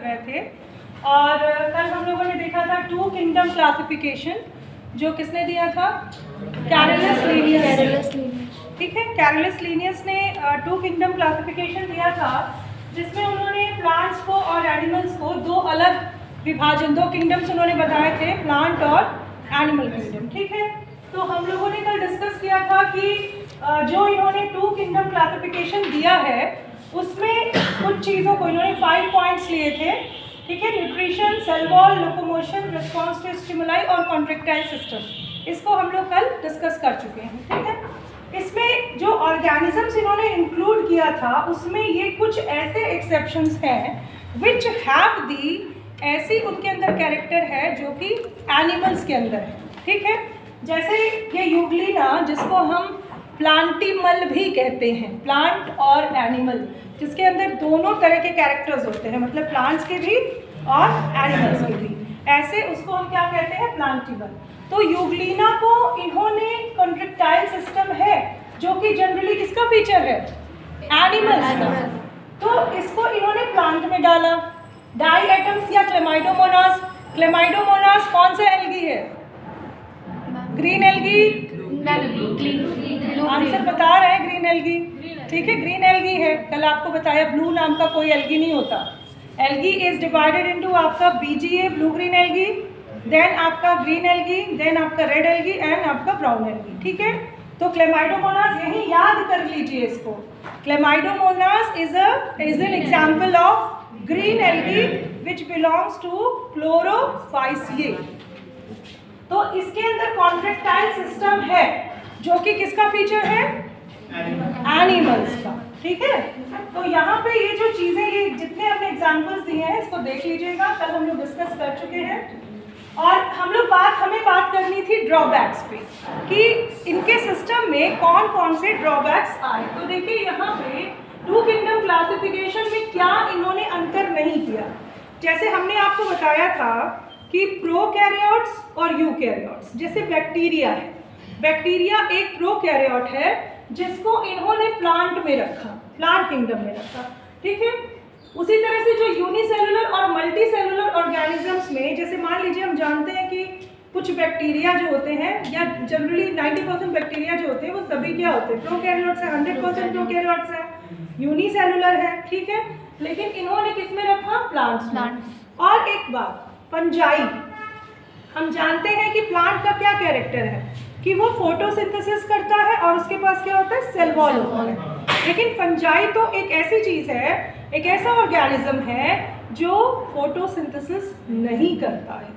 रहे थे। और कल हम लोगों ने देखा था टू किंगडम क्लासिफिकेशन, जो किसने दिया था? Carolus Linnaeus. ठीक है, कैरोलस लीनियस ने टू किंगडम क्लासिफिकेशन दिया था, जिसमें उन्होंने प्लांट्स को और एनिमल्स को दो अलग विभाजन, दो किंगडम्स उन्होंने बताए थे, प्लांट और एनिमल किंगडम। ठीक है, तो हम लोगों ने कल डिस्कस किया था कि जो इन्होंने टू किंगडम क्लासिफिकेशन दिया है उसमें कुछ चीज़ों को इन्होंने 5 पॉइंट्स लिए थे। ठीक है, nutrition, cell wall, locomotion, response to stimuli और कॉन्ट्रेक्टाइल सिस्टम, इसको हम लोग कल डिस्कस कर चुके हैं। ठीक है, इसमें जो ऑर्गेनिजम्स इन्होंने इंक्लूड किया था उसमें ये कुछ ऐसे एक्सेप्शंस हैं विच हैव दी, ऐसी उनके अंदर कैरेक्टर है जो कि एनिमल्स के अंदर है। ठीक है, जैसे ये यूग्लिना, जिसको हम प्लांटिमल भी कहते हैं, प्लांट और एनिमल, जिसके अंदर दोनों तरह के कैरेक्टर्स होते हैं, मतलब प्लांट्स के भी और एनिमल्स के भी, ऐसे उसको हम क्या कहते हैं? प्लांटिमल। तो यूग्लिना को इन्होंने कॉन्ट्रेक्टाइल सिस्टम है जो कि जनरली किसका फीचर है? एनिमल्स का। तो इसको इन्होंने प्लांट में डाला। डाई एटम्स या क्लेमाइडोमोनास, क्लेमाइडोमोनास कौन सा एल्गी है? Green algae. आंसर बता रहे हैं, ग्रीन एल्गी। ठीक है, ग्रीन एल्गी है। कल आपको बताया ब्लू नाम का कोई एल्गी नहीं होता। एल्गी इज डिवाइडेड इनटू आपका BGA, blue green algae, then आपका ग्रीन एल्गी, देन आपका रेड एल्गी एंड आपका ब्राउन एल्गी। ठीक है, तो क्लेमाइडोमोनास यही याद कर लीजिए इसको। Chlamydomonas is an example of green algae which belongs to Chlorophyceae. तो इसके अंदर कॉन्ट्रेक्टाइल सिस्टम है जो कि किसका फीचर है? एनिमल्स का। ठीक है, तो यहाँ पे ये जो चीज़ें, ये जितने हमने एग्जांपल्स दिए हैं इसको देख लीजिएगा, कल हम लोग डिस्कस कर चुके हैं। और हमें बात करनी थी ड्रॉबैक्स पे, कि इनके सिस्टम में कौन कौन से ड्रॉबैक्स आए। तो देखिए यहाँ पे टू किंगडम क्लासिफिकेशन में क्या इन्होंने अंतर नहीं किया। जैसे हमने आपको बताया था कि प्रोकैरियोट्स और यूकैरियोट्स, जैसे बैक्टीरिया है, बैक्टीरिया एक प्रोकैरियोट है जिसको इन्होंने प्लांट में रखा, प्लांट किंगडम में रखा। ठीक है, उसी तरह से जो यूनिसेलुलर और मल्टी सेलुलर ऑर्गेनिजम्स में, जैसे मान लीजिए हम जानते हैं कि कुछ बैक्टीरिया जो होते हैं, या जनरली 90% बैक्टीरिया जो होते हैं वो सभी क्या होते हैं? प्रोकैरियोट्स है, 100% प्रोकैरियोट्स है, यूनिसेलुलर है। ठीक है, लेकिन इन्होंने किस में रखा? प्लांट्स में। और एक बात, फंजाई, हम जानते हैं कि प्लांट का क्या कैरेक्टर है कि वो फोटोसिंथेसिस करता है और उसके पास क्या होता है? सेल वॉल होता है। लेकिन फंजाई तो एक ऐसी चीज़ है, एक ऐसा ऑर्गेनिज्म है जो फोटोसिंथेसिस नहीं करता है।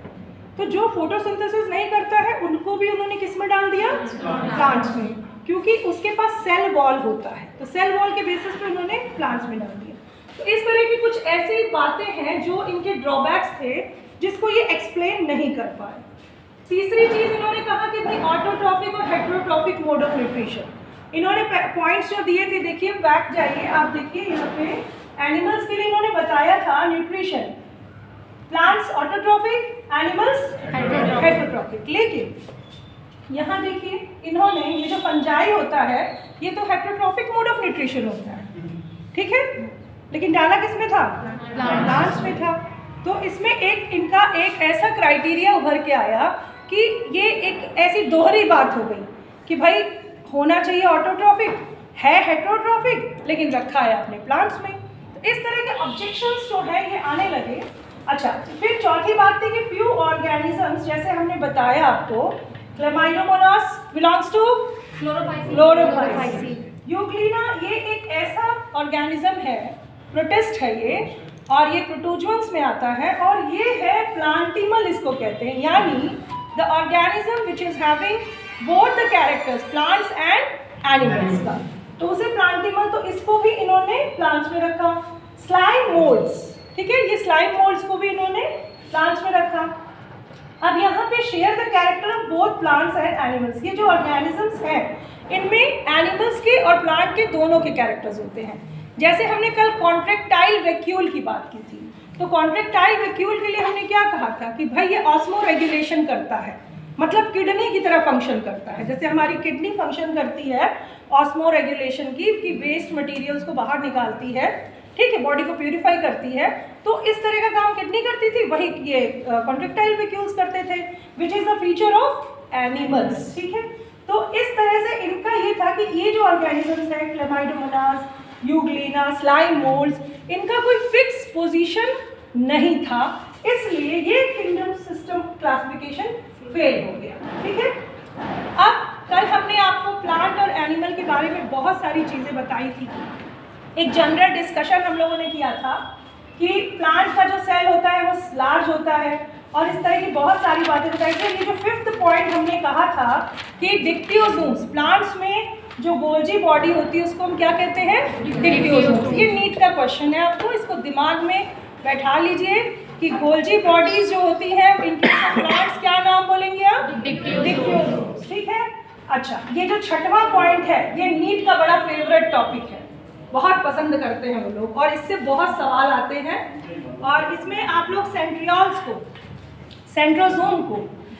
तो जो फोटोसिंथेसिस नहीं करता है उनको भी उन्होंने किस में डाल दिया? प्लांट्स में, क्योंकि उसके पास सेल वॉल होता है। तो सेल वॉल के बेसिस पे उन्होंने प्लांट्स में डाल दिया। तो इस तरह की कुछ ऐसी बातें हैं जो इनके ड्रॉबैक्स थे, जिसको ये एक्सप्लेन नहीं कर पाए। तीसरी चीज इन्होंने कहा कि भाई ऑटोट्रॉफिक और हेटेरोट्रॉफिक मोड ऑफ न्यूट्रिशन। इन्होंने पॉइंट्स जो दिए थे, देखिए बैक जाइए, आप देखिए यहाँ पे एनिमल्स के लिए इन्होंने बताया था nutrition, plants autotrophic, animals heterotrophic. लेकिन यहाँ देखिए इन्होंने, ये जो फंजाई होता है ये तो हेटेरोट्रॉफिक मोड ऑफ न्यूट्रिशन होता है। ठीक है, लेकिन डाला किस में था? प्लांट्स में था। तो इसमें इनका एक ऐसा क्राइटेरिया उभर के आया कि ये एक ऐसी दोहरी बात हो गई कि भाई होना चाहिए ऑटोट्रॉफिक, है हेटेरोट्रॉफिक, लेकिन रखा है अपने प्लांट्स में। तो इस तरह के ऑब्जेक्शंस जो है ये आने लगे। अच्छा, फिर चौथी बात थी कि फ्यू ऑर्गेनिजम्स, जैसे हमने बताया आपको, Chlamydomonas belongs to Chlorophyceae. Euglena ये एक ऐसा ऑर्गेनिज्म है, प्रोटिस्ट है ये, और ये प्रोटोजुअन्स में आता है, और ये है प्लांटिमल इसको कहते हैं, यानी the organism which is having both the characters plants and animals का। तो उसे प्लांटिमल, तो इसको भी इन्होंने प्लांट्स में रखा। स्लाइम मोल्ड्स, ठीक है, ये स्लाइम मोल्ड्स को भी इन्होंने प्लांट्स में रखा। अब यहाँ पे share the character of both plants and animals. ये जो ऑर्गेनिजम्स हैं इनमें एनिमल्स के और प्लांट के दोनों के कैरेक्टर्स होते हैं। जैसे हमने कल कॉन्ट्रेक्टाइल वैक्यूल की बात की थी, तो कॉन्ट्रेक्टाइल वैक्यूल के लिए हमने क्या कहा था कि भाई ये ऑस्मो रेगुलेशन करता है, मतलब किडनी की तरह फंक्शन करता है। जैसे हमारी किडनी फंक्शन करती है ऑस्मो रेगुलेशन की, कि वेस्ट मटेरियल्स को बाहर निकालती है, ठीक है, बॉडी को प्यूरिफाई करती है। तो इस तरह का काम किडनी करती थी, वही ये कॉन्ट्रेक्टाइल वैक्यूल्स करते थे, which is the feature of animals. ठीक है, तो इस तरह से इनका ये था कि ये जो ऑर्गेनिजम्स हैं, क्लेमाइडोमोनास, यूग्लिना, स्लाइम मोल्ड्स, इनका कोई फिक्स पोजीशन नहीं था, इसलिए ये किंगडम सिस्टम क्लासिफिकेशन फेल हो गया। ठीक है, अब कल हमने आपको प्लांट और एनिमल के बारे में बहुत सारी चीज़ें बताई थी। एक जनरल डिस्कशन हम लोगों ने किया था कि प्लांट का जो सेल होता है वो लार्ज होता है, और इस तरह की बहुत सारी बातें बताई थी। ये जो 5th पॉइंट हमने कहा था कि डिक्टियोजोम्स, प्लांट्स में जो गोल्जी बॉडी होती है उसको हम क्या कहते हैं, डिक्टियोजोम्स। ये नीट का क्वेश्चन है, आपको इसको दिमाग में बैठा लीजिए कि गोल्जी बॉडीज जो होती हैं इनके प्लांट्स क्या नाम बोलेंगे आप, डिक्टियोजोम्स। ठीक है, अच्छा, ये जो 6वां पॉइंट है ये नीट का बड़ा फेवरेट टॉपिक है, बहुत पसंद करते हैं वो लोग, और इससे बहुत सवाल आते हैं। और इसमें आप लोग सेंट्रियोल्स को, सेंट्रोजोम को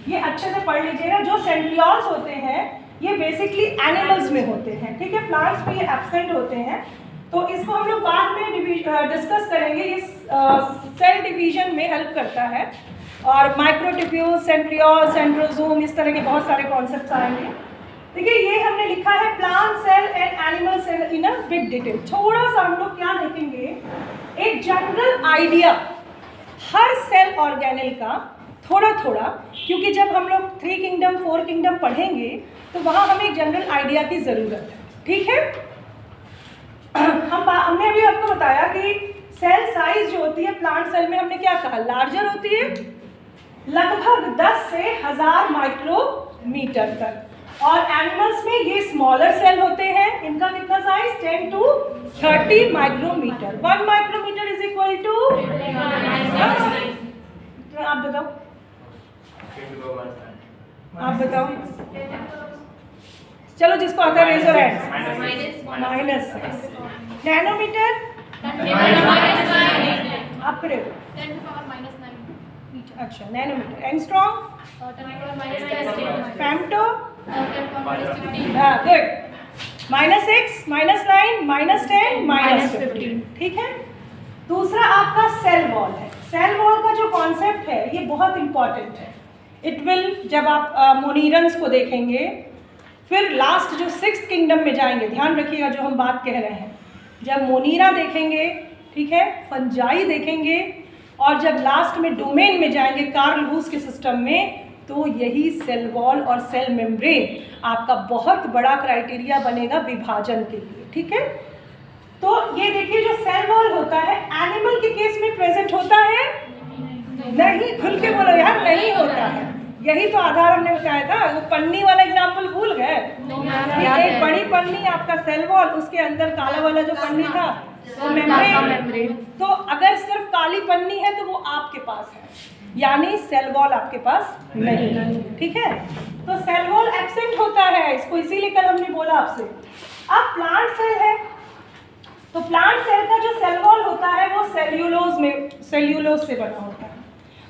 ये अच्छे से पढ़ लीजिएगा। जो सेंट्रियोल्स होते हैं ये बेसिकली एनिमल्स में होते हैं, ठीक है, प्लांट्स में ये एब्सेंट होते हैं। तो इसको हम लोग बाद में डिस्कस करेंगे, ये सेल डिवीजन में हेल्प करता है। और माइक्रोट्यूब्यूल, सेंट्रियोल, सेंट्रोजोम, इस तरह के बहुत सारे कॉन्सेप्ट्स आएंगे। देखिए, ये हमने लिखा है plant cell and animal cell in a big detail. थोड़ा सा हम लोग क्या देखेंगे, एक जनरल आइडिया हर सेल ऑर्गेनेल का, थोड़ा थोड़ा, क्योंकि जब हम लोग 3 किंगडम 4 किंगडम पढ़ेंगे तो वहाँ हमें एक जनरल आइडिया की ज़रूरत है। ठीक है, हमने अभी आपको बताया कि सेल साइज जो होती है प्लांट सेल में, हमने क्या कहा, लार्जर होती है लगभग 10 से 1000 माइक्रोमीटर तक, और एनिमल्स में ये स्मॉलर सेल होते हैं, इनका कितना size, 10 to 30 micrometre. 1 micrometre is equal to, आप बताओ, आप बताओ, चलो जिसको आता है रेजर हैंड, -6 नैनोमीटर, आप करे, अच्छा, नैनोमीटर, एंगस्ट्रॉम, फेम्टो, गुड, -6, -9, -10, -15। ठीक है, दूसरा आपका सेल वॉल है। सेल वॉल का जो कॉन्सेप्ट है ये बहुत इंपॉर्टेंट है। इट विल, जब आप मोनीरन्स को देखेंगे, फिर लास्ट जो 6th किंगडम में जाएंगे, ध्यान रखिएगा जो हम बात कह रहे हैं, जब मोनीरा देखेंगे, ठीक है, फंजाई देखेंगे, और जब लास्ट में डोमेन में जाएंगे कार्ल लुईस के सिस्टम में, तो यही सेल वॉल और सेल मेम्ब्रेन आपका बहुत बड़ा क्राइटेरिया बनेगा विभाजन के लिए। ठीक है, तो ये देखिए जो सेल वॉल होता है एनिमल के केस में प्रेजेंट होता है, नहीं, खुल के बोलो यार, नहीं होता है। यही तो आधार हमने बताया था, वो पन्नी वाला एग्जाम्पल भूल गए, एक बड़ी पन्नी आपका सेल वॉल, उसके अंदर काला वाला जो पन्नी था वो मेम्ब्रेन। तो अगर सिर्फ काली पन्नी है तो वो आपके पास है, यानी सेल वॉल आपके पास नहीं। ठीक है, तो सेल वॉल एब्सेंट होता है, इसको इसीलिए कल हमने बोला आपसे। अब प्लांट सेल है, तो प्लांट सेल का जो सेल वॉल होता है वो सेल्यूलोज से बना होता है।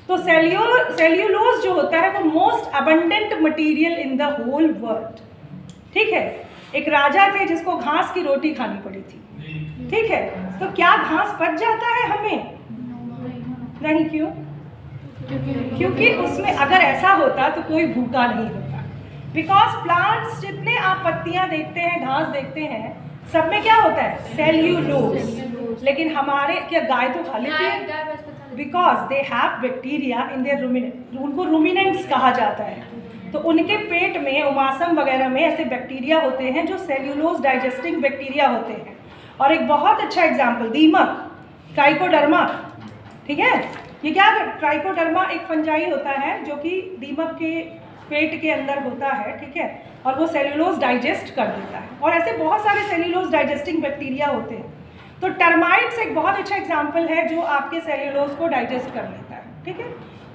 तो सेल्यूलोज जो होता है वो most abundant material in the whole world. ठीक है, एक राजा थे जिसको घास की रोटी खानी पड़ी थी। ठीक है, तो क्या घास पच जाता है हमें, नहीं, क्यों, क्योंकि उसमें अगर ऐसा होता तो कोई भूखा नहीं होता। बिकॉज प्लांट्स, जितने आप पत्तियां देखते हैं, घास देखते हैं, सब में क्या होता है, सेल्यूलोज। लेकिन हमारे, क्या गाय तो खा लेती है, because they have bacteria in their ruminant, उनको रूमिनेंट्स कहा जाता है। तो उनके पेट में, उमासम वगैरह में ऐसे बैक्टीरिया होते हैं जो सेल्यूलोज डाइजेस्टिंग बैक्टीरिया होते हैं। और एक बहुत अच्छा एग्जाम्पल, दीमक, ट्राइकोडर्मा। ठीक है, ये क्या, ट्राइकोडर्मा एक फंजाई होता है जो कि दीमक के पेट के अंदर होता है। ठीक है, और वो सेल्यूलोज डाइजेस्ट कर देता है, और ऐसे बहुत सारे सेल्यूलोज डाइजेस्टिंग बैक्टीरिया होते हैं। तो टर्माइट्स एक बहुत अच्छा एग्जाम्पल है जो आपके सेल्यूलोज को डाइजेस्ट कर लेता है। ठीक है,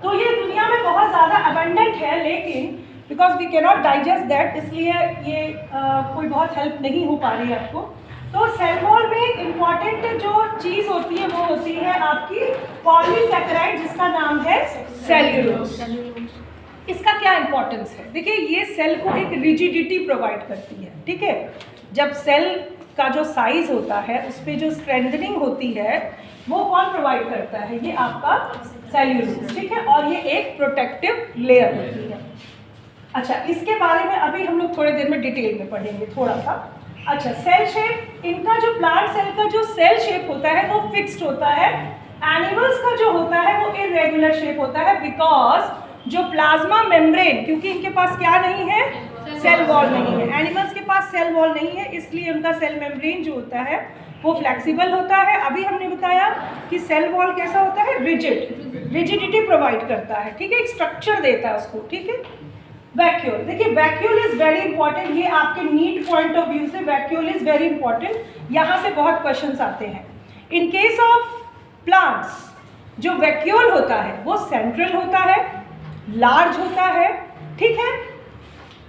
तो ये दुनिया में बहुत ज़्यादा अबंडेंट है, लेकिन because we cannot digest that, इसलिए ये कोई बहुत हेल्प नहीं हो पा रही है आपको। तो सेल वॉल में इम्पॉर्टेंट जो चीज़ होती है वो होती है आपकी पॉलीसैकेराइड, जिसका नाम है सेल्यूलोज। इसका क्या इंपॉर्टेंस है, देखिए, ये सेल को एक रिजिडिटी प्रोवाइड करती है। ठीक है, जब सेल का जो साइज होता है, उस पर जो स्ट्रेंथनिंग होती है, वो कौन प्रोवाइड करता है? ये आपका सेल्यूलोज, ठीक है। और ये एक प्रोटेक्टिव लेयर होती है। अच्छा, इसके बारे में अभी हम लोग थोड़ी देर में डिटेल में पढ़ेंगे थोड़ा सा। अच्छा, सेल शेप, इनका जो प्लांट सेल का जो सेल शेप होता है वो फिक्स्ड होता है। एनिमल्स का जो होता है वो इरेगुलर शेप होता है, बिकॉज जो प्लाज्मा मेम्ब्रेन, क्योंकि इनके पास क्या नहीं है? सेल वॉल नहीं है। एनिमल्स के पास सेल वॉल नहीं है, इसलिए उनका सेल मेम्ब्रेन जो होता है वो फ्लेक्सिबल होता है। अभी हमने बताया कि सेल वॉल कैसा होता है? रिजिड, रिजिडिटी प्रोवाइड करता है, ठीक है, एक स्ट्रक्चर देता है उसको, ठीक है। वैक्यूल, देखिए वैक्यूल इज वेरी इंपॉर्टेंट, ये आपके नीट पॉइंट ऑफ व्यू से वैक्यूल इज वेरी इंपॉर्टेंट। यहाँ से बहुत क्वेश्चंस आते हैं। इन केस ऑफ प्लांट्स जो वैक्यूल होता है वो सेंट्रल होता है, लार्ज होता है, ठीक है,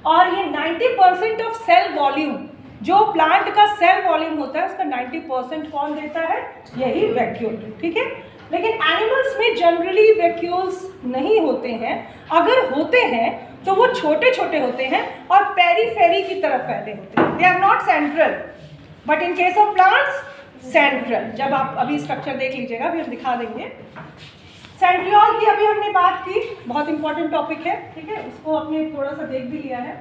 और ये 90% ऑफ सेल वॉल्यूम, जो प्लांट का सेल वॉल्यूम होता है उसका 90% कौन देता है? यही वैक्यूल, ठीक है। लेकिन एनिमल्स में जनरली वैक्यूल्स नहीं होते हैं, अगर होते हैं तो वो छोटे छोटे होते हैं और पेरीफेरी की तरफ फैले होते हैं, they are not central, but in case of plants central. जब आप अभी स्ट्रक्चर देख लीजिएगा, अभी हम दिखा देंगे। सेंट्रियोल की अभी हमने बात की, बहुत इंपॉर्टेंट टॉपिक है, ठीक है, उसको आपने थोड़ा सा देख भी लिया है।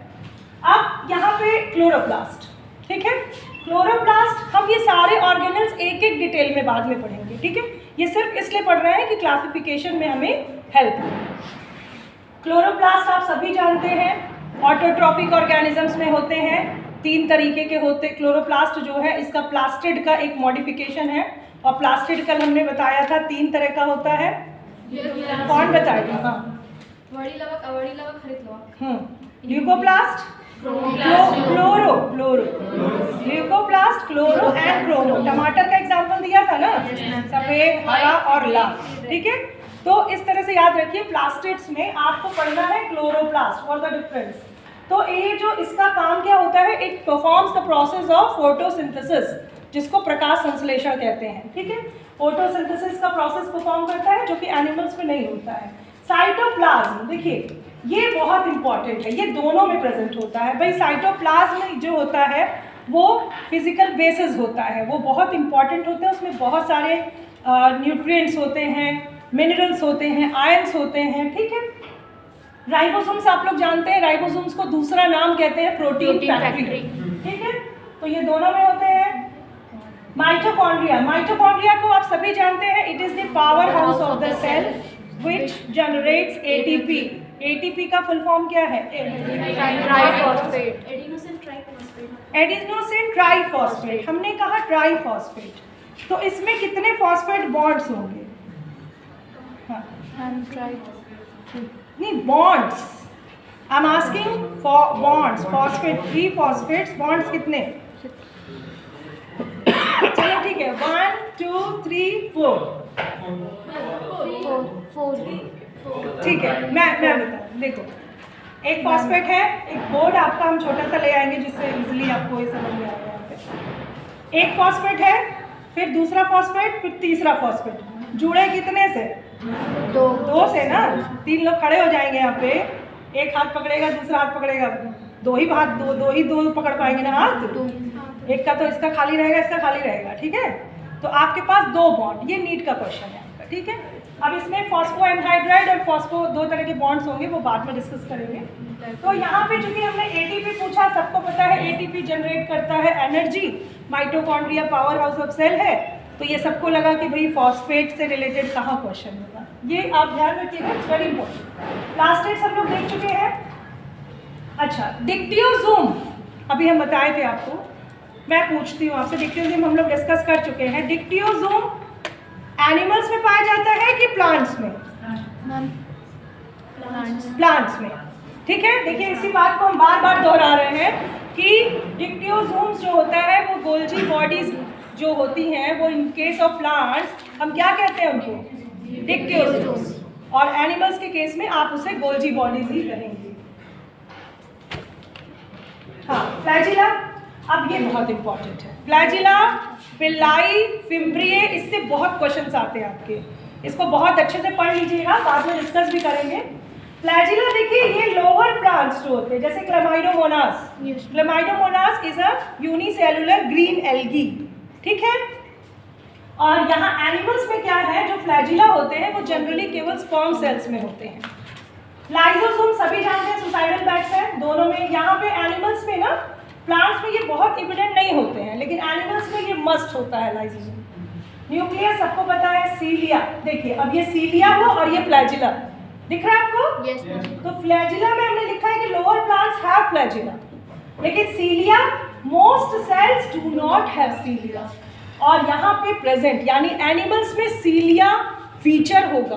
अब यहाँ पे क्लोरोप्लास्ट, ठीक है, क्लोरोप्लास्ट हम ये सारे ऑर्गेनल्स एक एक डिटेल में बाद में पढ़ेंगे, ठीक है। ये सिर्फ इसलिए पढ़ रहे हैं कि क्लासिफिकेशन में हमें हेल्प हो। क्लोरोप्लास्ट आप सभी जानते हैं, ऑटोट्रॉपिक ऑर्गेनिजम्स में होते हैं, 3 तरीके के होते। क्लोरोप्लास्ट जो है इसका प्लास्टिड का एक मॉडिफिकेशन है, और प्लास्टिड कल हमने बताया था 3 तरह का होता है। कौन बताएगा? हाँ, leucoplast, chloro, leucoplast, chloro and chromo. टमाटर का एग्जांपल दिया था ना, सफेद, हरा और लाल, ठीक है। तो इस तरह से याद रखिए, प्लास्टिड्स में आपको पढ़ना है क्लोरोप्लास्ट, फॉर द डिफरेंस। तो ये जो इसका काम क्या होता है? It performs the process of photosynthesis, जिसको प्रकाश संश्लेषण कहते हैं, ठीक है। फोटोसिंथेसिस का प्रोसेस परफॉर्म करता है, जो कि एनिमल्स में नहीं होता है। साइटोप्लाज्म, देखिए ये बहुत इंपॉर्टेंट है, ये दोनों में प्रेजेंट होता है। भाई साइटोप्लाज्म जो होता है वो फिजिकल बेसिस होता है, वो बहुत इंपॉर्टेंट होता है, उसमें बहुत सारे न्यूट्रिएंट्स होते हैं, मिनरल्स होते हैं, आयंस होते हैं, ठीक है। राइबोसोम्स आप लोग जानते हैं, राइबोसोम्स को दूसरा नाम कहते हैं प्रोटीन फैक्ट्री, ठीक है। तो ये दोनों में होते हैं। माइटोकॉन्ड्रिया, माइटोकॉन्ड्रिया को आप सभी जानते हैं, it is the power house of the cell which generates ATP. ATP का फुल फॉर्म क्या है? Triphosphate, adenosine triphosphate. हमने कहा ट्राइफॉस्फेट, तो इसमें कितने फॉस्फेट बॉन्ड्स होंगे? नहीं, bonds, I am asking for bonds, phosphate, 3 phosphates, bonds कितने? चलो ठीक है, 1 2 3 4, ठीक है। मैं बता, देखो एक फॉस्फेट है, एक बोर्ड आपका हम छोटा सा ले आएंगे जिससे इजीली आपको ये समझ में आएगा। यहाँ पे एक फॉस्फेट है, फिर दूसरा फॉस्फेट, फिर तीसरा फॉस्फेट। जुड़े कितने से? 2 से ना। 3 लोग खड़े हो जाएंगे यहाँ पे, एक हाथ पकड़ेगा, दूसरा हाथ पकड़ेगा, 2 ही हाथ, दो पकड़ पाएंगे ना हाथ। एक का तो इसका खाली रहेगा, इसका खाली रहेगा, ठीक है। तो आपके पास 2 बॉन्ड, ये नीट का क्वेश्चन है आपका, ठीक है। अब इसमें फॉस्फो एनहाइड्राइड और फॉस्फो 2 तरह के बॉन्ड्स होंगे, वो बाद में डिस्कस करेंगे। तो यहाँ पे चूंकि हमने एटीपी पूछा, सबको पता है एटीपी जनरेट करता है energy, mitochondria power house of cell है, तो ये सबको लगा कि भाई फॉस्फेट से रिलेटेड कहाँ क्वेश्चन होगा, ये आप ध्यान रखिएगा, इट्स वेरी इंपॉर्टेंट। प्लास्टिड्स हम लोग देख चुके हैं। अच्छा, डिक्टियोजोम अभी हम बताए थे आपको, मैं पूछती हूँ आपसे, डिक्टियोजोम हम लोग डिस्कस कर चुके हैं। डिक्टियोजोम एनिमल्स में पाया जाता है कि प्लांट्स में? प्लांट्स में, ठीक है। देखिए इसी बात को हम बार बार दोहरा रहे हैं कि डिक्टियोजोम्स जो होता है वो गोल्जी बॉडीज जो होती हैं, वो इन केस ऑफ प्लांट्स हम क्या कहते हैं उनको? डिक्टियोजोम्स। और एनिमल्स के केस में आप उसे गोल्जी बॉडीज ही कहेंगे। हाँ, फ्लैजिला, अब ये बहुत इंपॉर्टेंट है। फ्लैजिला, पिल्लाई, फिम्ब्रिए, इससे बहुत क्वेश्चंस आते हैं आपके, इसको बहुत अच्छे से पढ़ लीजिएगा, बाद में डिस्कस भी करेंगे। फ्लैजिला देखिए ये लोअर प्लांट्स जो होते हैं, जैसे Chlamydomonas. Chlamydomonas is a unicellular green algae, ठीक है। और यहाँ एनिमल्स में क्या है, जो फ्लैजिला होते हैं वो जनरली केवल स्पर्म सेल्स में होते हैं। लाइजोसोम सभी जानते हैं सुसाइडल बैग्स है दोनों में। यहाँ पे एनिमल्स में ना, प्लांट्स में ये बहुत इविडेंट नहीं होते हैं, लेकिन एनिमल्स में ये मस्ट होता है लाइजोसोम। न्यूक्लियस सबको पता है, सीलिया। देखिए अब ये सीलिया हुआ और ये फ्लैजिला, दिख रहा है आपको? Yes, ma'am. तो फ्लैजिला में हमने लिखा है कि लोअर प्लांट्स हैव फ्लैजिला, लेकिन cilia most cells do not have cilia. और यहाँ पे प्रेजेंट, यानी एनिमल्स में सीलिया फीचर होगा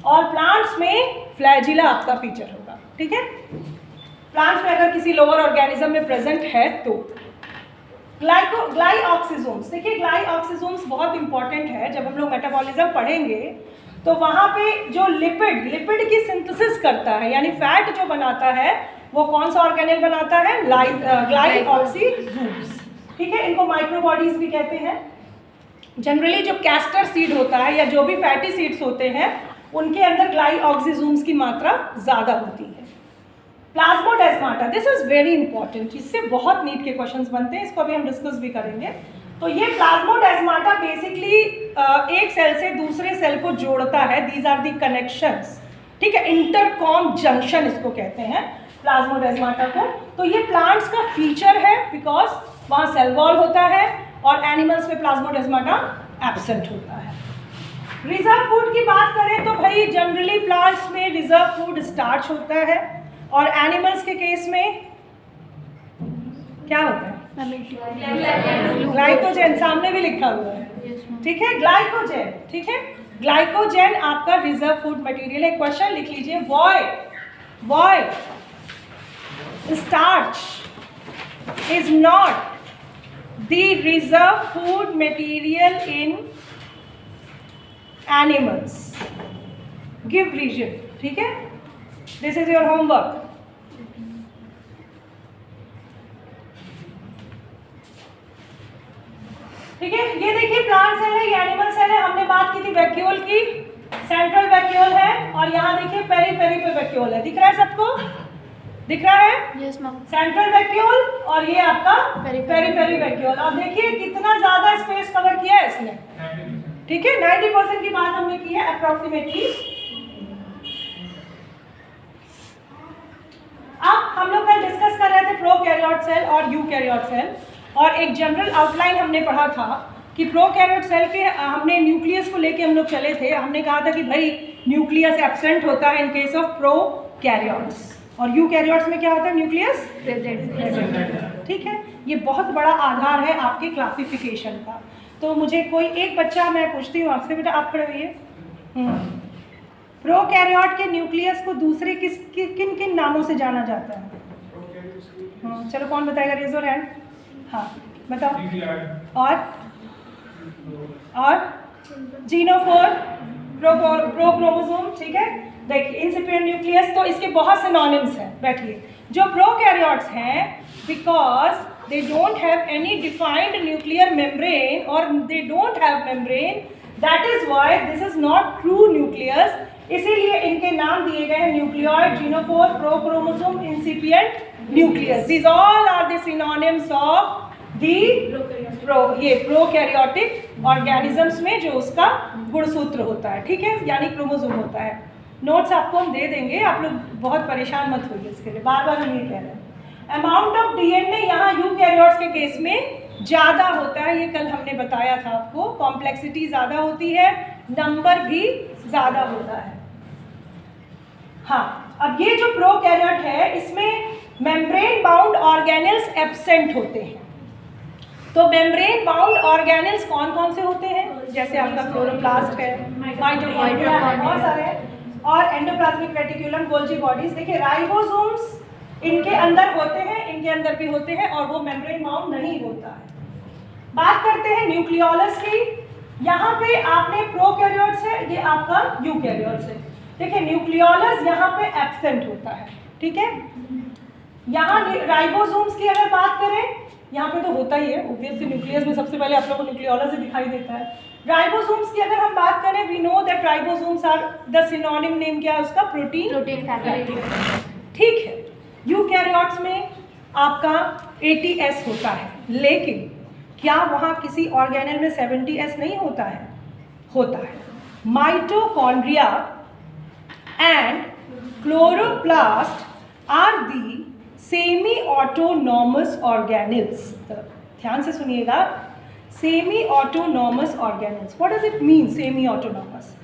और प्लांट्स में फ्लैजिला आपका फीचर होगा, ठीक है। प्लांट्स में अगर किसी लोअर ऑर्गेनिज्म में प्रेजेंट है तो। ग्लाइऑक्सिजोम्स, देखिए ग्लाइऑक्सिजोम्स बहुत इंपॉर्टेंट है। जब हम लोग मेटाबॉलिज्म पढ़ेंगे तो वहाँ पे जो लिपिड की सिंथेसिस करता है, यानी फैट जो बनाता है, वो कौन सा ऑर्गेनेल बनाता है? ग्लाइऑक्सिजोम्स, ठीक है। इनको माइक्रोबॉडीज भी कहते हैं। जनरली जो कैस्टर सीड होता है या जो भी फैटी सीड्स होते हैं, उनके अंदर ग्लाइऑक्सिजोम्स की मात्रा ज़्यादा होती है। Plasmodesmata, this is very important, इससे बहुत नीट के क्वेश्चंस बनते हैं, इसको अभी हम डिस्कस भी करेंगे। तो ये प्लाज्मोडेस्माटा बेसिकली एक सेल से दूसरे सेल को जोड़ता है। दीज आर दी कनेक्शंस, ठीक है। इंटरकॉम जंक्शन इसको कहते हैं प्लाज्मोडेस्माटा को। तो ये प्लांट्स का फीचर है बिकॉज वहाँ सेल वॉल होता है और एनिमल्स में प्लाज्मोडेस्माटा एब्सेंट होता है। रिजर्व फूड की बात करें तो भाई जनरली प्लांट्स में रिजर्व फूड स्टार्च होता है और एनिमल्स के केस में क्या होता है? ग्लाइकोजेन, सामने भी लिखा हुआ है, ठीक है, ग्लाइकोजेन, ठीक है। ग्लाइकोजेन आपका रिजर्व फूड मटेरियल है। क्वेश्चन लिख लीजिए, why starch is not the reserve food material in animals, give reason, ठीक है। This is your homework. ठीक है, ये देखिए प्लांट सेल है, ये एनिमल सेल है। हमने बात की थी वैक्यूल की, सेंट्रल वैक्यूल है और यहाँ देखिए पेरीफेरी पे वैक्यूल है। दिख रहा है सबको? दिख रहा है? Yes ma'am. सेंट्रल वैक्यूल और ये आपका पेरीफेरी वैक्यूल। अब देखिए कितना ज्यादा स्पेस कवर किया है इसने, ठीक है। 90% की बात हमने की है अप्रोक्सीमेटली। अब हम लोग कल डिस्कस कर रहे थे प्रोकैरियोट सेल और यूकैरियोट सेल, और एक जनरल आउटलाइन हमने पढ़ा था कि प्रोकैरियोट सेल के हमने न्यूक्लियस को लेके हम लोग चले थे। हमने कहा था कि भाई न्यूक्लियस एब्सेंट होता है इन केस ऑफ प्रोकैरियोट्स, और यूकैरियोट्स में क्या होता है? न्यूक्लियस प्रेजेंट, ठीक है। ये बहुत बड़ा आधार है आपके क्लासिफिकेशन का। तो मुझे कोई एक बच्चा, मैं पूछती हूँ आपसे, बेटा आप खड़े होइए। प्रोकैरियोट के न्यूक्लियस को दूसरे किन किन नामों से जाना जाता है? चलो कौन बताएगा? Raise your hand. हाँ बताओ। और जीनोफोर, प्रोक्रोमोसोम, ठीक है। देखिए इंसिपिएंट न्यूक्लियस, तो इसके बहुत सिनोनिम्स हैं। बैठिए, जो प्रोकैरियोट्स हैं because they don't have any defined nuclear membrane or they don't have membrane, that is why this is not true nucleus। इसीलिए इनके नाम दिए गए हैं nucleoid, genophore, prochromosome, incipient nucleus. These all are the synonyms of the prokaryotic organisms में जो उसका गुणसूत्र होता है, ठीक है, यानी क्रोमोसोम होता है। नोट्स आपको हम दे देंगे, आप लोग बहुत परेशान मत होइए इसके लिए, बार बार हम ये कह रहे हैं। अमाउंट ऑफ डीएनए यहाँ यूकैरियोट्स के केस में ज़्यादा होता है, ये कल हमने बताया था आपको। कॉम्प्लेक्सिटी ज़्यादा होती है, नंबर भी ज़्यादा होता है। हाँ, अब ये जो प्रोकैरियोट है इसमें मेम्ब्रेन बाउंड ऑर्गेनेल्स एब्सेंट होते हैं। तो मेम्ब्रेन बाउंड ऑर्गेनेल्स कौन कौन से होते हैं? जैसे आपका क्लोरोप्लास्ट है, माइटोकॉन्ड्रिया है, बहुत सारे हैं, और एंडोप्लाज्मिक रेटिकुलम, गोल्जी बॉडीज। देखिए राइबोसोम्स इनके अंदर होते हैं, इनके अंदर भी होते हैं, और वो मेम्ब्रेन बाउंड नहीं होता है। बात करते हैं न्यूक्लियोलस की। यहाँ पे आपने प्रोकैरियोट्स है, ये आपका यूकैरियोट्स है। देखिए न्यूक्लियोलस यहाँ पे एब्सेंट होता है, ठीक है। यहाँ राइबोसोम्स की अगर बात करें, यहाँ पे तो होता ही है ऑब्वियसली, न्यूक्लियस में सबसे पहले आप लोगों को न्यूक्लियोलस ही दिखाई देता है, राइबोसोम्स की अगर हम बात करें, we know that ribosomes are the synonym name क्या है उसका, प्रोटीन फैक्टर। ठीक है, यूकैरियोट्स में आपका 80S होता है, लेकिन क्या वहाँ किसी ऑर्गेनेल में 70S नहीं होता है? होता है। Mitochondria and chloroplast are the semi autonomous organelles. ध्यान से सुनिएगा, semi autonomous organelles, what does it mean semi autonomous?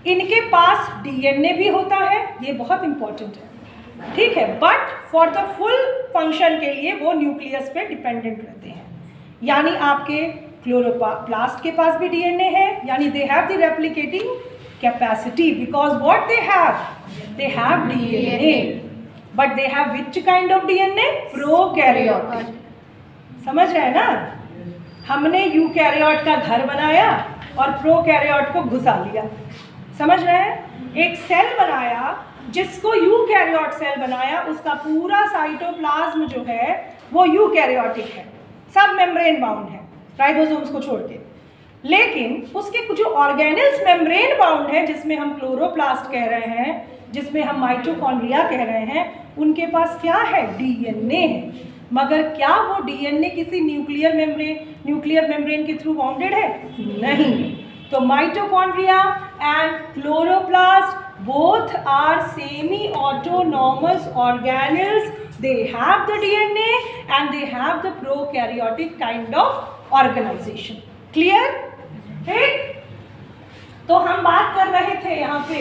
इनके पास डीएनए भी होता है, ये बहुत इंपॉर्टेंट है, ठीक है, but for the full function के लिए वो न्यूक्लियस पे डिपेंडेंट रहते हैं। यानी आपके क्लोरोप्लास्ट के पास भी डीएनए है, यानी they have the replicating capacity, because what they have DNA, but they have which kind of DNA? Prokaryotic. समझ रहे हैं ना? हमने यूकैरियोट का घर बनाया और प्रोकैरियोट को घुसा लिया। समझ रहे हैं? एक सेल बनाया जिसको यूकैरियोट सेल बनाया, उसका पूरा साइटोप्लाज्म जो है वो यूकैरियोटिक है, सब मेम्ब्रेन बाउंड है राइबोसोम्स को छोड़ के। लेकिन उसके कुछ जो ऑर्गेनल्स मेम्ब्रेन बाउंड है, जिसमें हम क्लोरोप्लास्ट कह रहे हैं, जिसमें हम माइटोकॉन्ड्रिया कह रहे हैं, उनके पास क्या है? डीएनए है। मगर क्या वो डीएनए किसी न्यूक्लियर मेम्ब्रेन के थ्रू बाउंडेड है? नहीं। तो mitochondria and chloroplast both are semi-autonomous organelles. They have the DNA and they have the prokaryotic kind of organization. Clear? ठीक? तो हम बात कर रहे थे यहाँ पे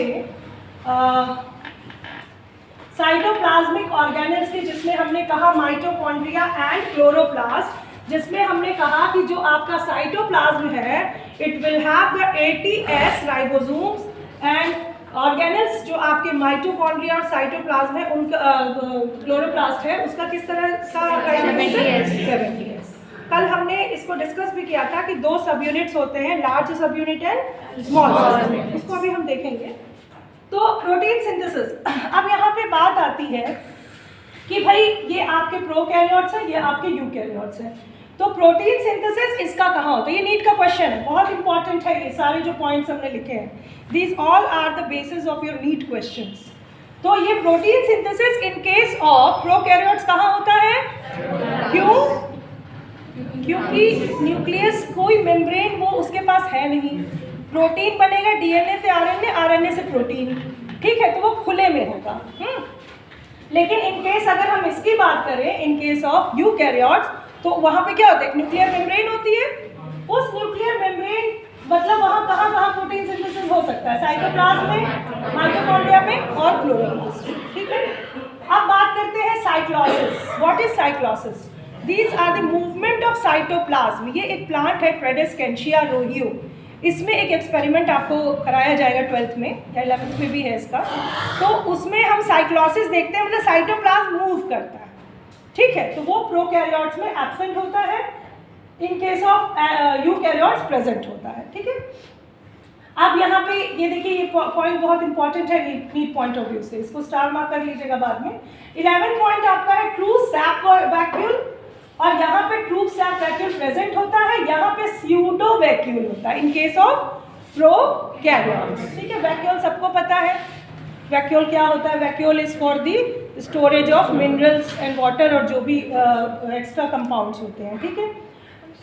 साइटोप्लाज्मिक ऑर्गेनल्स की, जिसमें हमने कहा माइटोकॉन्ड्रिया एंड क्लोरोप्लास्ट, जिसमें हमने कहा कि जो आपका साइटोप्लाज्म है it will have the 80S ribosomes and organelles जो आपके माइटोकॉन्ड्रिया और साइटोप्लाज्म है, उनका क्लोरोप्लास्ट है, उसका किस तरह का 70S। कल हमने इसको डिस्कस भी किया था कि दो सब यूनिट्स होते हैं, लार्ज सब यूनिट एंड स्मॉल सब यूनिट, उसको अभी हम देखेंगे। तो प्रोटीन सिंथेसिस, अब यहाँ पे बात आती है कि भाई ये आपके प्रोकैरियोट्स हैं, ये आपके यूकैरियोट्स हैं, तो प्रोटीन सिंथेसिस इसका कहाँ होता है? ये नीट का क्वेश्चन है, बहुत इंपॉर्टेंट है। ये सारे जो पॉइंट्स हमने लिखे हैं, these all are the basis of your NEET questions. तो ये protein synthesis in case of prokaryotes कहाँ होता है? क्यों? क्योंकि न्यूक्लियस कोई मेम्ब्रेन वो उसके पास है नहीं। प्रोटीन बनेगा डीएनए से आरएनए, आरएनए से प्रोटीन, ठीक है, तो वो खुले में होगा। लेकिन इन केस अगर हम इसकी बात करें, इन केस ऑफ यूकैरियोट्स, तो वहाँ पे क्या होता है? न्यूक्लियर मेम्ब्रेन होती है। उस न्यूक्लियर मेम्ब्रेन मतलब वहाँ कहाँ प्रोटीन सिंथेसिस हो सकता है? साइटोप्लाज्म में, माइटोकॉन्ड्रिया में और क्लोरोप्लास्ट, ठीक है। अब बात करते हैं cyclosis. What is cyclosis? These are the movement of cytoplasm. ये एक प्लांट है ट्रेडेस्केंशिया रोहियो, इसमें एक एक्सपेरिमेंट आपको कराया जाएगा 12th में या 11th में भी है इसका। तो उसमें हम साइक्लोसिस देखते हैं, मतलब साइटोप्लाज्म मूव करता है, ठीक है, तो वो प्रोकैरियोट्स में एब्सेंट होता है, इन केस ऑफ यूकैरियोट्स प्रेजेंट होता है, ठीक है। अब यहाँ पे ये देखिए, ये पॉइंट बहुत इंपॉर्टेंट है नीट पॉइंट ऑफ व्यू से, इसको स्टार मार्क कर लीजिएगा बाद में। 11 पॉइंट आपका है ट्रू सैप वैक्यूल, और यहाँ पे ट्रू सैप वैक्यूल प्रेजेंट होता है, यहाँ पे स्यूडो वैक्यूल होता है इन केस ऑफ प्रोकैरियोट्स, ठीक है। वैक्यूल सबको पता है, वैक्यूल क्या होता है? Vacuole is for the storage of minerals and water और जो भी एक्स्ट्रा कंपाउंड्स होते हैं, ठीक है।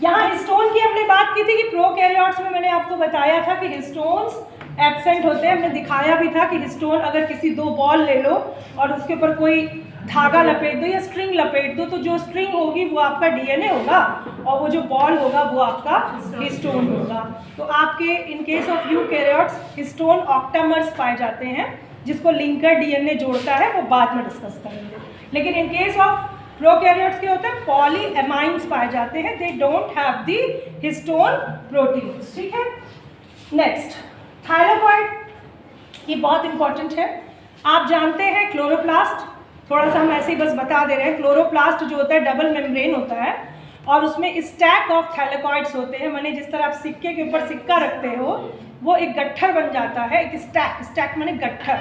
यहाँ हिस्टोन की हमने बात की थी कि प्रोकैरियोट्स में मैंने आपको बताया था कि हिस्टोन्स एब्सेंट होते हैं। हमने दिखाया भी था कि हिस्टोन अगर किसी दो बॉल ले लो और उसके ऊपर कोई धागा लपेट दो या स्ट्रिंग लपेट दो, तो जो स्ट्रिंग होगी वो आपका डीएनए होगा और वो जो बॉल होगा वो आपका हिस्टोन होगा। तो आपके in case of eukaryotes histone octamers पाए जाते हैं, जिसको लिंकर डीएनए जोड़ता है, वो बाद में डिस्कस करेंगे। लेकिन इन केस ऑफ प्रोकैरियोट्स के होते हैं पॉलीएमाइन्स पाए जाते हैं, they don't have the histone proteins, ठीक है। नेक्स्ट थाइलाकॉइड, ये बहुत इंपॉर्टेंट है। आप जानते हैं क्लोरोप्लास्ट, थोड़ा सा हम ऐसे ही बस बता दे रहे हैं। क्लोरोप्लास्ट जो होता है डबल मेम्ब्रेन होता है और उसमें स्टैक ऑफ थैलेकॉइड्स होते हैं, माने जिस तरह आप सिक्के के ऊपर सिक्का रखते हो वो एक गट्ठर बन जाता है, एक स्टैक माने गट्ठर,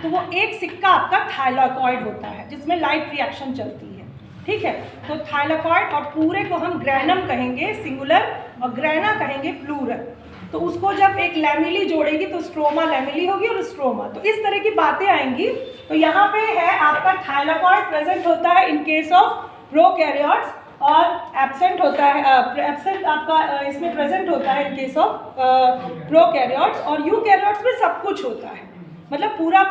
तो वो एक सिक्का आपका थाइलाकॉइड होता है जिसमें लाइट रिएक्शन चलती है, ठीक है। तो थाइलाकॉइड और पूरे को हम ग्रैनम कहेंगे सिंगुलर और ग्रैना कहेंगे प्लूरल। तो उसको जब एक लैमिली जोड़ेगी तो स्ट्रोमा लैमिली होगी और स्ट्रोमा, तो इस तरह की बातें आएंगी। तो यहाँ पे है आपका थाइलाकॉइड प्रेजेंट होता है इन केस ऑफ प्रोकैरियोट्स और एब्सेंट होता है, एब्सेंट आपका इसमें प्रेजेंट होता है इन केस ऑफ प्रोकैरियोट्स, और यूकैरियोट्स में सब कुछ होता है, मतलब पूरा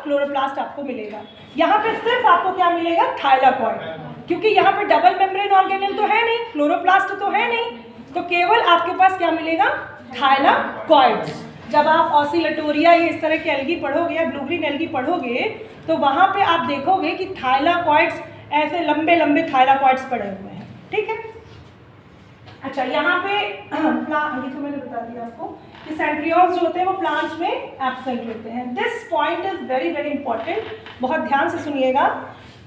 क्लोरोप्लास्ट आपको मिलेगा। यहाँ पे सिर्फ आपको क्या मिलेगा, थाइलाकॉइड, क्योंकि यहाँ पे डबल मेम्ब्रेन ऑर्गेनेल तो है नहीं, क्लोरोप्लास्ट तो है नहीं, तो केवल आपके पास क्या मिलेगा, थाइलाकॉइड्स। जब आप ऑसिलेटोरिया या इस तरह के एल्गी पढ़ोगे या ब्लू ग्रीन एल्गी पढ़ोगे तो वहाँ पे आप देखोगे कि थाइलाकॉइड्स, ऐसे लंबे लंबे थाइलाकॉइड्स पड़े हुए हैं, ठीक है। अच्छा, यहाँ पे ये तो मैंने बता दिया आपको कि सेंट्रियोल्स जो होते हैं वो प्लांट्स में एब्सेंट होते हैं। This point is very very important, बहुत ध्यान से सुनिएगा।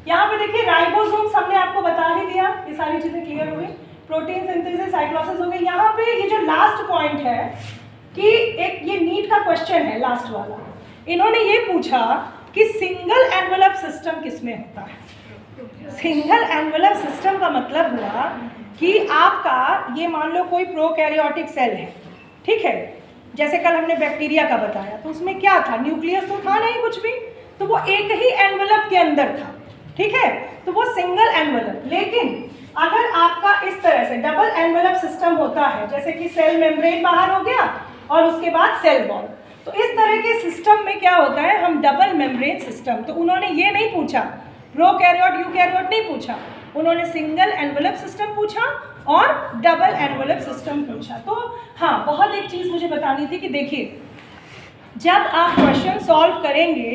यहाँ पे देखिए राइबोसोम्स हमने आपको बता ही दिया, ये सारी चीज़ें क्लियर हो गई, प्रोटीन सिंथेसिस, साइक्लोसिस हो गई। यहाँ पे ये जो लास्ट पॉइंट है कि एक ये नीट का क्वेश्चन है लास्ट वाला, इन्होंने ये पूछा कि सिंगल एनवेलप सिस्टम किसमें होता है। सिंगल एनवेलप सिस्टम का मतलब हुआ कि आपका ये मान लो कोई प्रोकैरियोटिक सेल है, ठीक है, जैसे कल हमने बैक्टीरिया का बताया, तो उसमें क्या था, न्यूक्लियस तो था नहीं कुछ भी, तो वो एक ही एनवेलप के अंदर था, ठीक है, तो वो सिंगल एनवेलप। लेकिन अगर आपका इस तरह से डबल एनवेलप सिस्टम होता है, जैसे कि सेल मेम्ब्रेन बाहर हो गया और उसके बाद सेल वॉल, तो इस तरह के सिस्टम में क्या होता है, हम डबल मेम्ब्रेन सिस्टम, तो उन्होंने ये नहीं पूछा प्रोकैरियोट यूकैरियोट नहीं पूछा, उन्होंने सिंगल एनवेलप सिस्टम पूछा और डबल एनवेलप सिस्टम पूछा। तो हाँ, बहुत एक चीज़ मुझे बतानी थी कि देखिए, जब आप क्वेश्चन सॉल्व करेंगे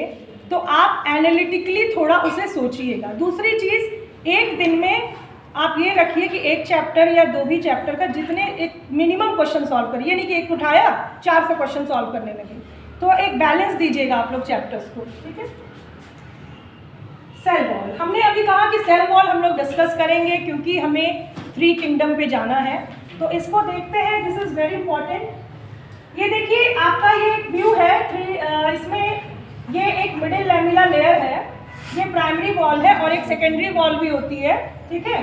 तो आप एनालिटिकली थोड़ा उसे सोचिएगा। दूसरी चीज़, एक दिन में आप ये रखिए कि एक चैप्टर या दो भी चैप्टर का जितने एक मिनिमम क्वेश्चन सॉल्व करिए, नहीं कि एक उठाया 400 क्वेश्चन सॉल्व करने लगे, तो एक बैलेंस दीजिएगा आप लोग चैप्टर्स को, ठीक है। सेल वॉल, हमने अभी कहा कि सेल वॉल हम लोग डिस्कस करेंगे क्योंकि हमें 3 किंगडम पे जाना है, तो इसको देखते हैं, दिस इज़ वेरी इंपॉर्टेंट। ये देखिए आपका ये एक व्यू है, इसमें ये एक मिडिल लैमिला लेयर है, ये प्राइमरी वॉल है और एक सेकेंडरी वॉल भी होती है, ठीक है।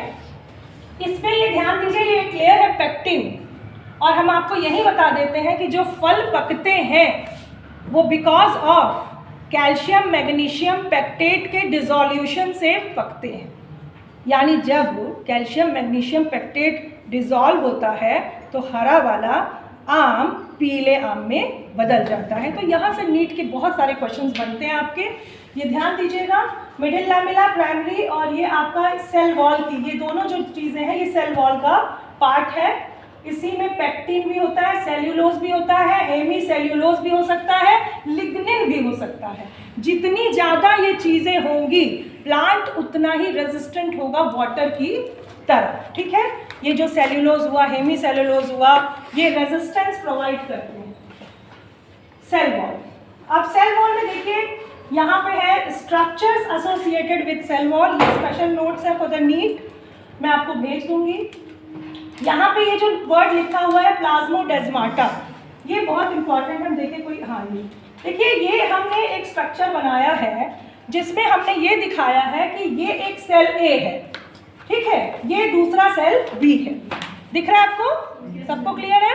इसमें ये ध्यान दीजिए, ये एक लेयर है पेक्टिन, और हम आपको यही बता देते हैं कि जो फल पकते हैं वो because of calcium magnesium pectate के डिसोल्यूशन से पकते हैं। यानी जब कैल्शियम मैग्नीशियम पेक्टेट डिसॉल्व होता है तो हरा वाला आम पीले आम में बदल जाता है। तो यहाँ से नीट के बहुत सारे क्वेश्चंस बनते हैं आपके, ये ध्यान दीजिएगा। मिडिल लैमिला, प्राइमरी, और ये आपका सेल वॉल की, ये दोनों जो चीज़ें हैं ये सेल वॉल का पार्ट है। इसी में पेक्टिन भी होता है, सेल्यूलोज भी होता है, हेमी सेल्यूलोज भी हो सकता है, लिग्निन भी हो सकता है। जितनी ज़्यादा ये चीज़ें होंगी प्लांट उतना ही रेजिस्टेंट होगा वाटर की तरफ, ठीक है। ये जो सेल्यूलोज हुआ, हेमी सेल्यूलोज हुआ, ये रेजिस्टेंस प्रोवाइड करते हैं। सेल वॉल, अब सेल वॉल में देखिए यहाँ पे है structures associated with cell wall, ये स्पेशल नोट्स है फॉर द नीट, मैं आपको भेज दूंगी। यहाँ पे ये जो वर्ड लिखा हुआ है प्लाज्मोडेस्माटा, ये बहुत इंपॉर्टेंट है। हम देखें कोई, हाँ ये देखिए, ये हमने एक स्ट्रक्चर बनाया है जिसमें हमने ये दिखाया है कि ये एक सेल ए है, ठीक है, ये दूसरा सेल बी है, दिख रहा है आपको, सबको क्लियर है।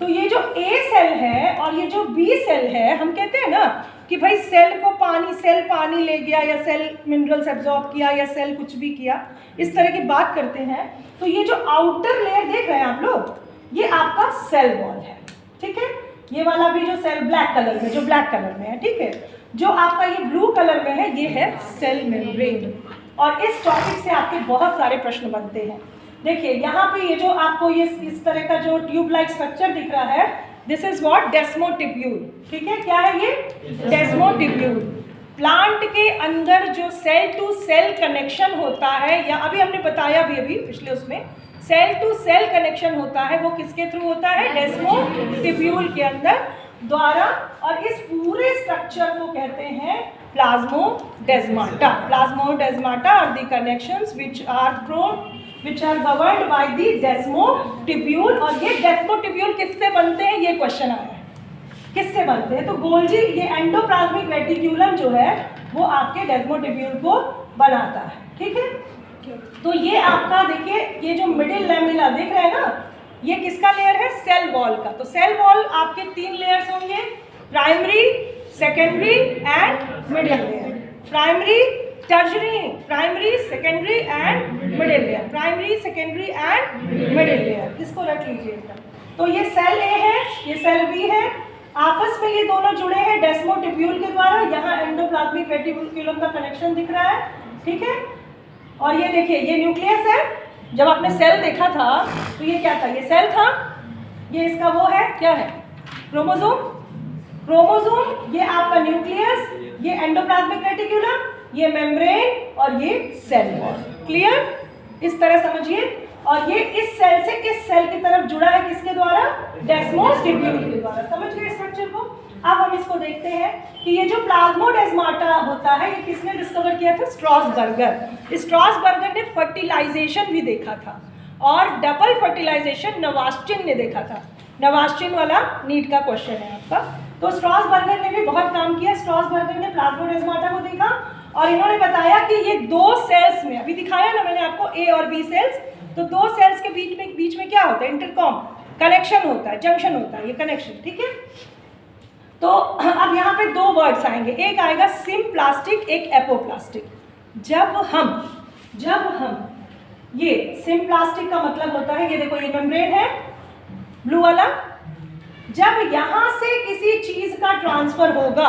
तो ये जो ए सेल है और ये जो बी सेल है, हम कहते हैं ना कि भाई सेल को सेल पानी ले गया या सेल मिनरल्स एब्जॉर्ब किया या सेल कुछ भी किया, इस तरह की बात करते हैं। तो ये जो आउटर लेयर देख रहे हैं आप लोग, ये आपका सेल वॉल है, ठीक है। ये वाला भी जो सेल ब्लैक कलर में, जो ब्लैक कलर में है, ठीक है, जो आपका ये ब्लू कलर में है, ये है सेल मेम्ब्रेन। और इस टॉपिक से आपके बहुत सारे प्रश्न बनते हैं। देखिए यहाँ पे ये जो आपको ये इस तरह का जो ट्यूब लाइक स्ट्रक्चर दिख रहा है, दिस इज व्हाट, डेस्मोटिब्यूल, ठीक है। क्या है ये, डेस्मोटिब्यूल। प्लांट के अंदर जो सेल टू सेल कनेक्शन होता है, या अभी हमने बताया भी अभी पिछले उसमें, सेल टू सेल कनेक्शन होता है, वो किसके थ्रू होता है, डेस्मोटिब्यूल के अंदर द्वारा। और इस पूरे स्ट्रक्चर को कहते हैं plasmodesmata. Plasmodesmata are the connections which are governed by the desmotubule। और ये डेस्मोटिब्यूल किससे बनते हैं, ये क्वेश्चन आया है, किससे बनते हैं। तो गोल्जी, ये एंडोप्लाज्मिक रेटिक्यूलम जो है वो आपके डेस्मोटिब्यूल को बनाता है, ठीक है। तो ये आपका देखिए, ये जो मिडिल लैमिला देख रहे हैं ना, ये किसका लेयर है? सेल वॉल का। तो सेल वॉल आपके 3 लेयर्स होंगे, primary, secondary and middle layer. Primary, tertiary, primary, secondary and middle layer, primary, secondary and middle layer. इसको रख लीजिएगा। तो ये सेल ए है, ये सेल बी है, आपस में ये दोनों जुड़े हैं डेस्मोटिब्यूल के द्वारा। यहाँ एंडोप्लाज्मिक रेटिकुलम का कनेक्शन दिख रहा है, ठीक है। और ये देखिए, ये न्यूक्लियस है। जब आपने सेल देखा था तो ये क्या था? ये सेल था। ये इसका वो है, क्या है? क्रोमोसोम। क्रोमोसोम, ये आपका न्यूक्लियस, ये एंडोप्लाज्मिक रेटिकुलम, ये मेम्ब्रेन और ये सेल वॉल। क्लियर? इस तरह समझिए। और ये इस सेल से इस सेल की तरफ जुड़ा है, किसके द्वारा? डेस्मोटिब्यूल के द्वारा। समझ गए स्ट्रक्चर को? अब हम इसको देखते हैं कि ये जो प्लाज्मोडेस्माटा होता है, ये किसने डिस्कवर किया था? स्ट्रॉसबर्गर। स्ट्रॉसबर्गर ने फर्टिलाइजेशन भी देखा था और डबल फर्टिलाइजेशन नवास्चिन ने देखा था। नवास्चिन वाला नीट का क्वेश्चन है आपका। तो स्ट्रॉसबर्गर ने भी बहुत काम किया। स्ट्रॉसबर्गर ने प्लाज्मोडेस्माटा को देखा और इन्होंने बताया कि ये 2 सेल्स में, अभी दिखाया ना मैंने आपको ए और बी सेल्स, तो 2 सेल्स के बीच में क्या होता है? इंटरकॉम, कनेक्शन होता है, जंक्शन होता है, ये कनेक्शन, ठीक है। तो अब यहाँ पे 2 वर्ड्स आएंगे, एक आएगा सिम्प्लास्टिक, एक एपोप्लास्टिक। जब हम ये सिम्प्लास्टिक का मतलब होता है, ये देखो ये मेम्ब्रेन है ब्लू वाला। जब यहाँ से किसी चीज का ट्रांसफर होगा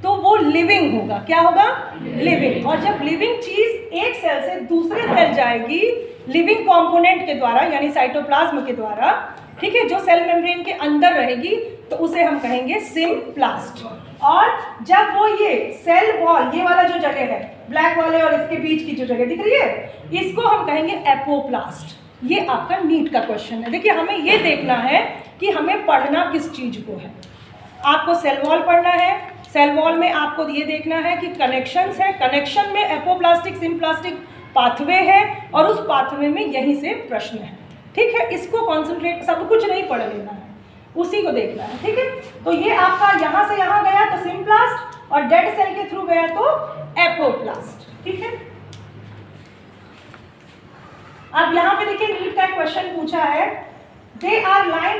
तो वो लिविंग होगा। क्या होगा? लिविंग। और जब लिविंग चीज एक सेल से दूसरे सेल जाएगी लिविंग कंपोनेंट के द्वारा, यानी साइटोप्लाज्म के द्वारा, ठीक है, जो सेल मेम्ब्रेन के अंदर रहेगी, तो उसे हम कहेंगे सिम्प्लास्ट। और जब वो ये सेल वॉल, ये वाला जो जगह है ब्लैक वाले और इसके बीच की जो जगह दिख रही है, इसको हम कहेंगे एपोप्लास्ट। ये आपका नीट का क्वेश्चन है। देखिए, हमें ये देखना है कि हमें पढ़ना किस चीज को है। आपको सेल वॉल पढ़ना है। सेल वॉल में आपको ये देखना है कि कनेक्शंस है, कनेक्शन में एपोप्लास्टिक सिम्प्लास्टिक पाथवे है और उस पाथवे में यहीं से प्रश्न है, ठीक है। इसको कॉन्सेंट्रेट, सब कुछ नहीं पढ़ लेना है, उसी को देखना है, ठीक है। तो ये आपका यहाँ से यहाँ गया तो सिम्प्लास्ट और डेड सेल के थ्रू गया तो एपोप्लास्ट, ठीक है। अब यहाँ पे देखिए नीट का क्वेश्चन पूछा है, दे आर लाइन्ड